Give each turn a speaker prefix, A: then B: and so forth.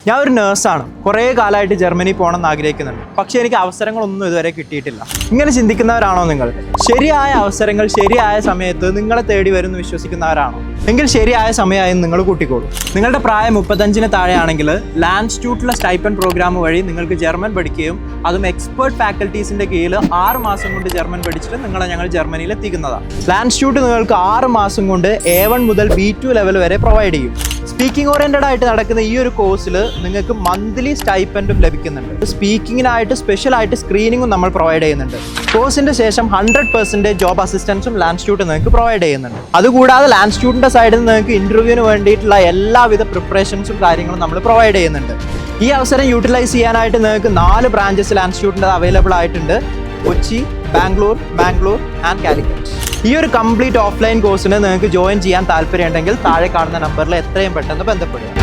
A: ഞാൻ ഒരു നേഴ്സാണ്. കുറേ കാലമായിട്ട് ജർമ്മനി പോകണമെന്ന് ആഗ്രഹിക്കുന്നുണ്ട്. പക്ഷേ എനിക്ക് അവസരങ്ങളൊന്നും ഇതുവരെ കിട്ടിയിട്ടില്ല. ഇങ്ങനെ ചിന്തിക്കുന്നവരാണോ നിങ്ങൾ? ശരിയായ അവസരങ്ങൾ ശരിയായ സമയത്ത് നിങ്ങളെ തേടി വരുമെന്ന് വിശ്വസിക്കുന്നവരാണോ? എങ്കിൽ ശരിയായ സമയമായി നിങ്ങൾ കൂട്ടിക്കോളൂ. നിങ്ങളുടെ പ്രായം 35-ന് താഴെയാണെങ്കിൽ ലാൻഡ്സ്റ്റ്യൂട്ടിലെ സ്റ്റൈപ്പൻഡ് പ്രോഗ്രാം വഴി നിങ്ങൾക്ക് ജർമ്മൻ പഠിക്കുകയും അതും എക്സ്പേർട്ട് ഫാക്കൽറ്റീസിൻ്റെ കീഴിൽ 6 മാസം കൊണ്ട് ജർമ്മൻ പഠിച്ചിട്ട് ഞങ്ങൾ ജർമ്മനിയിൽ എത്തിക്കുന്നതാണ്. ലാൻഡ്സ്റ്റ്യൂട്ട് നിങ്ങൾക്ക് 6 മാസം കൊണ്ട് A1 മുതൽ B2 ലെവൽ വരെ പ്രൊവൈഡ് ചെയ്യും. സ്പീക്കിംഗ് ഓറിയന്റഡ് ആയിട്ട് നടക്കുന്ന ഈ ഒരു കോഴ്സിൽ നിങ്ങൾക്ക് മന്ത്ലി സ്റ്റൈപ്പൻഡും ലഭിക്കുന്നുണ്ട്. സ്പീക്കിങ്ങിനായിട്ട് സ്പെഷ്യലായിട്ട് സ്ക്രീനിങ്ങും നമ്മൾ പ്രൊവൈഡ് ചെയ്യുന്നുണ്ട്. കോഴ്സിന്റെ ശേഷം 100% ജോബ് അസിസ്റ്റൻസും ലാൻഡ്സ്റ്റ്യൂട്ട് നിങ്ങൾക്ക് പ്രൊവൈഡ് ചെയ്യുന്നുണ്ട്. അതുകൂടാതെ ലാൻഡ്സ്റ്റ്യൂട്ടിന്റെ സൈഡിൽ നിന്ന് നിങ്ങൾക്ക് ഇന്റർവ്യൂവിന് വേണ്ടിയിട്ടുള്ള എല്ലാവിധ പ്രിപ്പറേഷൻസും കാര്യങ്ങളും നമ്മൾ പ്രൊവൈഡ് ചെയ്യുന്നുണ്ട്. ഈ അവസരം യൂട്ടിലൈസ് ചെയ്യാനായിട്ട് നിങ്ങൾക്ക് 4 ബ്രാഞ്ചസ് ലാൻഡ്സ്റ്റ്യൂട്ടിൻ്റെ അവൈലബിൾ ആയിട്ടുണ്ട്: കൊച്ചി, ബാംഗ്ലൂർ ആൻഡ് കാലിക്കറ്റ്. ഈ ഒരു കംപ്ലീറ്റ് ഓഫ്ലൈൻ കോഴ്സിന് നിങ്ങൾക്ക് ജോയിൻ ചെയ്യാൻ താല്പര്യമുണ്ടെങ്കിൽ താഴെ കാണുന്ന നമ്പറിൽ എത്രയും പെട്ടെന്ന് ബന്ധപ്പെടുക.